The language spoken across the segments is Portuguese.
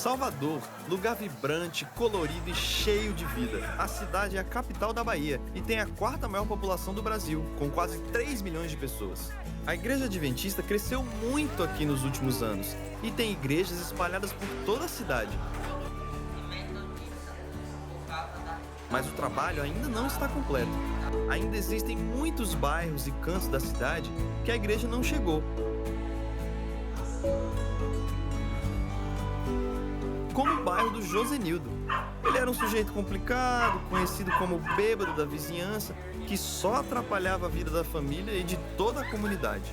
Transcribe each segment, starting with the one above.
Salvador, lugar vibrante, colorido e cheio de vida. A cidade é a capital da Bahia e tem a quarta maior população do Brasil, com quase 3 milhões de pessoas. A Igreja Adventista cresceu muito aqui nos últimos anos e tem igrejas espalhadas por toda a cidade. Mas o trabalho ainda não está completo. Ainda existem muitos bairros e cantos da cidade que a igreja não chegou. Como o bairro do Josenildo. Ele era um sujeito complicado, conhecido como o bêbado da vizinhança, que só atrapalhava a vida da família e de toda a comunidade.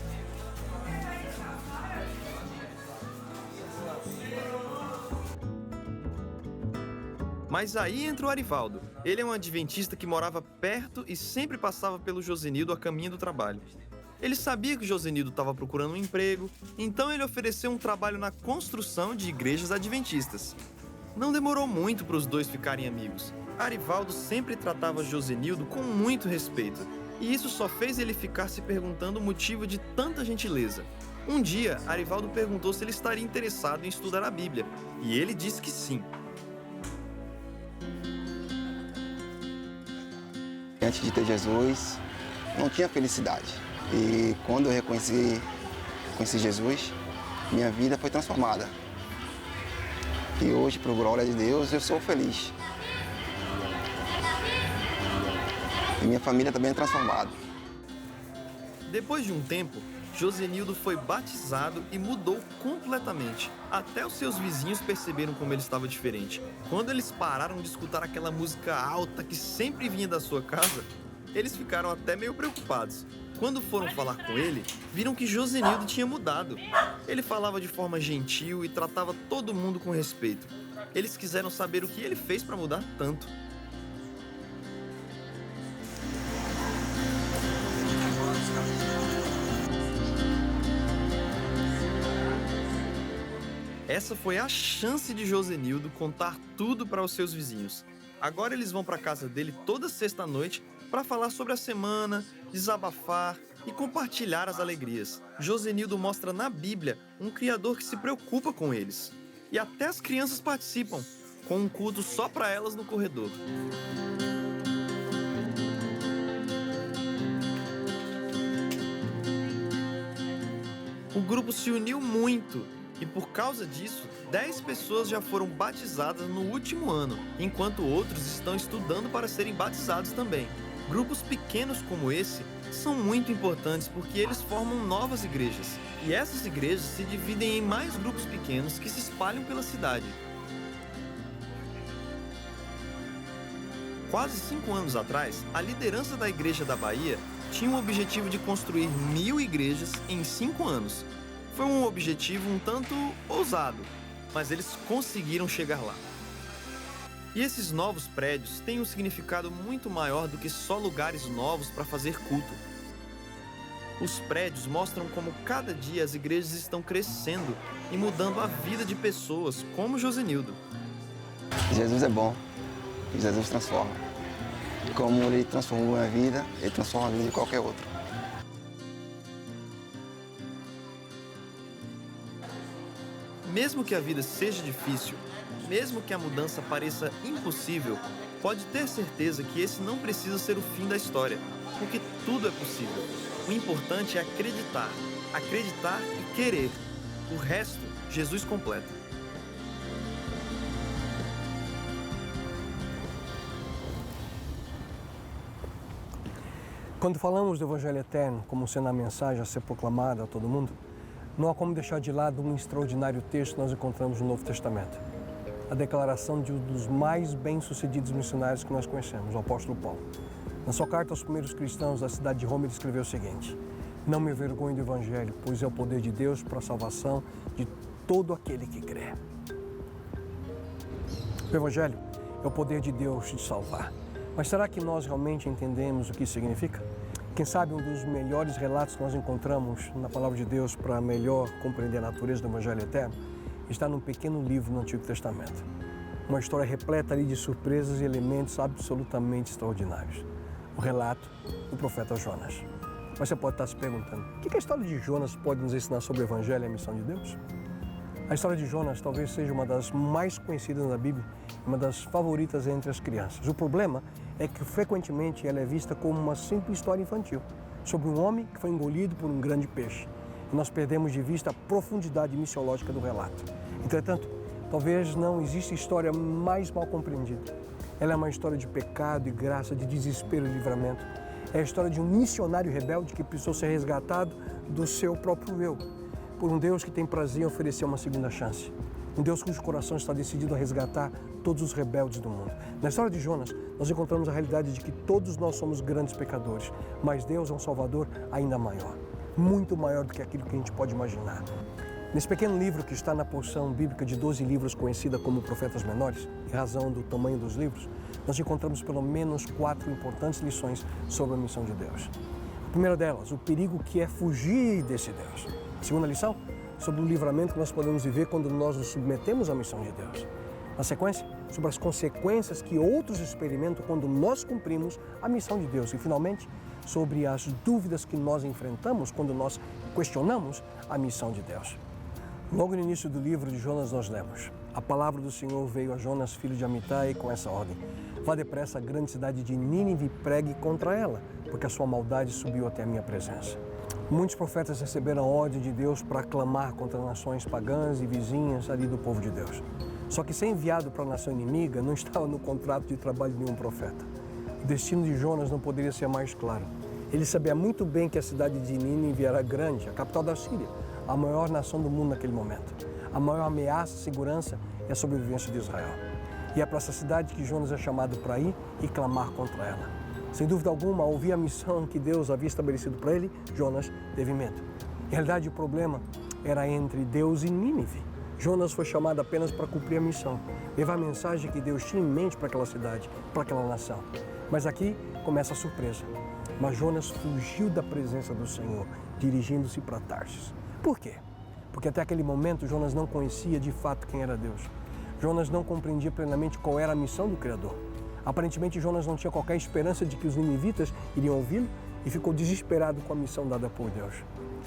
Mas aí entra o Arivaldo. Ele é um adventista que morava perto e sempre passava pelo Josenildo a caminho do trabalho. Ele sabia que o Josenildo estava procurando um emprego, então ele ofereceu um trabalho na construção de igrejas adventistas. Não demorou muito para os dois ficarem amigos. Arivaldo sempre tratava Josenildo com muito respeito, e isso só fez ele ficar se perguntando o motivo de tanta gentileza. Um dia, Arivaldo perguntou se ele estaria interessado em estudar a Bíblia, e ele disse que sim. Antes de ter Jesus, não tinha felicidade. E quando eu conheci Jesus, minha vida foi transformada. E hoje, por glória de Deus, eu sou feliz. E minha família também é transformada. Depois de um tempo, Josenildo foi batizado e mudou completamente. Até os seus vizinhos perceberam como ele estava diferente. Quando eles pararam de escutar aquela música alta que sempre vinha da sua casa, eles ficaram até meio preocupados. Quando foram falar com ele, viram que Josenildo tinha mudado. Ele falava de forma gentil e tratava todo mundo com respeito. Eles quiseram saber o que ele fez para mudar tanto. Essa foi a chance de Josenildo contar tudo para os seus vizinhos. Agora eles vão para a casa dele toda sexta-noite para falar sobre a semana, desabafar e compartilhar as alegrias. Josenildo mostra na Bíblia um Criador que se preocupa com eles. E até as crianças participam, com um culto só para elas no corredor. O grupo se uniu muito e, por causa disso, 10 pessoas já foram batizadas no último ano, enquanto outros estão estudando para serem batizados também. Grupos pequenos como esse são muito importantes porque eles formam novas igrejas. E essas igrejas se dividem em mais grupos pequenos que se espalham pela cidade. Quase 5 anos atrás, a liderança da Igreja da Bahia tinha o objetivo de construir 1000 igrejas em 5 anos. Foi um objetivo um tanto ousado, mas eles conseguiram chegar lá. E esses novos prédios têm um significado muito maior do que só lugares novos para fazer culto. Os prédios mostram como cada dia as igrejas estão crescendo e mudando a vida de pessoas, como Josenildo. Jesus é bom, e Jesus transforma. Como ele transformou a minha vida, ele transforma a vida de qualquer outro. Mesmo que a vida seja difícil, mesmo que a mudança pareça impossível, pode ter certeza que esse não precisa ser o fim da história, porque tudo é possível. O importante é acreditar e querer. O resto, Jesus completa. Quando falamos do Evangelho Eterno como sendo a mensagem a ser proclamada a todo mundo, não há como deixar de lado um extraordinário texto que nós encontramos no Novo Testamento. A declaração de um dos mais bem-sucedidos missionários que nós conhecemos, o apóstolo Paulo. Na sua carta aos primeiros cristãos da cidade de Roma, ele escreveu o seguinte: "Não me envergonho do Evangelho, pois é o poder de Deus para a salvação de todo aquele que crê." O Evangelho é o poder de Deus de salvar. Mas será que nós realmente entendemos o que isso significa? Quem sabe um dos melhores relatos que nós encontramos na Palavra de Deus para melhor compreender a natureza do Evangelho Eterno está num pequeno livro no Antigo Testamento. Uma história repleta ali de surpresas e elementos absolutamente extraordinários. O relato do profeta Jonas. Mas você pode estar se perguntando, o que a história de Jonas pode nos ensinar sobre o Evangelho e a missão de Deus? A história de Jonas talvez seja uma das mais conhecidas na Bíblia, uma das favoritas entre as crianças. O problema é que frequentemente ela é vista como uma simples história infantil, sobre um homem que foi engolido por um grande peixe. E nós perdemos de vista a profundidade missiológica do relato. Entretanto, talvez não exista história mais mal compreendida. Ela é uma história de pecado e graça, de desespero e livramento. É a história de um missionário rebelde que precisou ser resgatado do seu próprio eu, por um Deus que tem prazer em oferecer uma segunda chance. Um Deus cujo coração está decidido a resgatar todos os rebeldes do mundo. Na história de Jonas, nós encontramos a realidade de que todos nós somos grandes pecadores, mas Deus é um Salvador ainda maior, muito maior do que aquilo que a gente pode imaginar. Nesse pequeno livro que está na porção bíblica de 12 livros conhecida como Profetas Menores, em razão do tamanho dos livros, nós encontramos pelo menos 4 importantes lições sobre a missão de Deus. A primeira delas, o perigo que é fugir desse Deus. A segunda lição, sobre o livramento que nós podemos viver quando nós nos submetemos à missão de Deus. Na sequência, sobre as consequências que outros experimentam quando nós cumprimos a missão de Deus. E, finalmente, sobre as dúvidas que nós enfrentamos quando nós questionamos a missão de Deus. Logo no início do livro de Jonas nós lemos: a palavra do Senhor veio a Jonas, filho de Amitai, com essa ordem: vá depressa à grande cidade de Nínive e pregue contra ela, porque a sua maldade subiu até a minha presença. Muitos profetas receberam a ordem de Deus para clamar contra nações pagãs e vizinhas ali do povo de Deus. Só que ser enviado para a nação inimiga não estava no contrato de trabalho de nenhum profeta. O destino de Jonas não poderia ser mais claro. Ele sabia muito bem que a cidade de Nínive era grande, a capital da Síria, a maior nação do mundo naquele momento. A maior ameaça à segurança é a sobrevivência de Israel. E é para essa cidade que Jonas é chamado para ir e clamar contra ela. Sem dúvida alguma, ao ouvir a missão que Deus havia estabelecido para ele, Jonas teve medo. Em realidade, o problema era entre Deus e Nínive. Jonas foi chamado apenas para cumprir a missão, levar a mensagem que Deus tinha em mente para aquela cidade, para aquela nação. Mas aqui começa a surpresa. Mas Jonas fugiu da presença do Senhor, dirigindo-se para Tarsis. Por quê? Porque até aquele momento Jonas não conhecia de fato quem era Deus. Jonas não compreendia plenamente qual era a missão do Criador. Aparentemente Jonas não tinha qualquer esperança de que os ninivitas iriam ouvi-lo e ficou desesperado com a missão dada por Deus.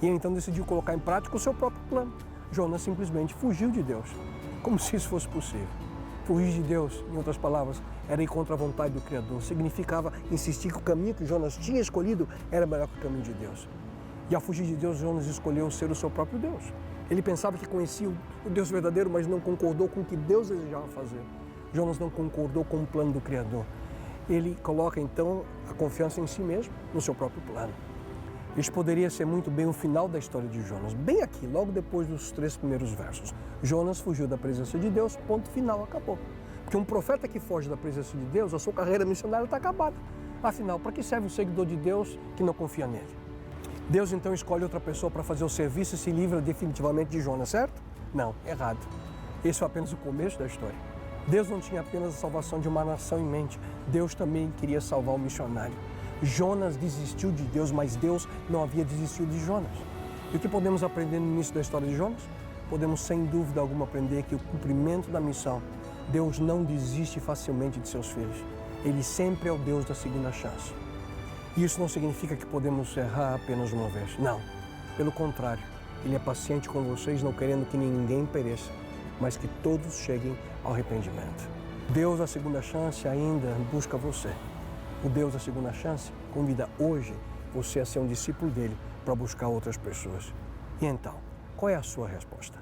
E ele então decidiu colocar em prática o seu próprio plano. Jonas simplesmente fugiu de Deus, como se isso fosse possível. Fugir de Deus, em outras palavras, era ir contra a vontade do Criador. Significava insistir que o caminho que Jonas tinha escolhido era melhor que o caminho de Deus. E ao fugir de Deus, Jonas escolheu ser o seu próprio Deus. Ele pensava que conhecia o Deus verdadeiro, mas não concordou com o que Deus desejava fazer. Jonas não concordou com o plano do Criador. Ele coloca então a confiança em si mesmo, no seu próprio plano. Este poderia ser muito bem o final da história de Jonas. Bem aqui, logo depois dos 3 primeiros versos. Jonas fugiu da presença de Deus, ponto final, acabou. Porque um profeta que foge da presença de Deus, a sua carreira missionária está acabada. Afinal, para que serve o seguidor de Deus que não confia nele? Deus então escolhe outra pessoa para fazer o serviço e se livra definitivamente de Jonas, certo? Não, errado. Esse foi apenas o começo da história. Deus não tinha apenas a salvação de uma nação em mente. Deus também queria salvar o missionário. Jonas desistiu de Deus, mas Deus não havia desistido de Jonas. E o que podemos aprender no início da história de Jonas? Podemos, sem dúvida alguma, aprender que o cumprimento da missão, Deus não desiste facilmente de seus filhos. Ele sempre é o Deus da segunda chance. E isso não significa que podemos errar apenas uma vez. Não. Pelo contrário, Ele é paciente com vocês, não querendo que ninguém pereça, mas que todos cheguem ao arrependimento. Deus da segunda chance ainda busca você. O Deus da segunda chance convida hoje você a ser um discípulo dele para buscar outras pessoas. E então, qual é a sua resposta?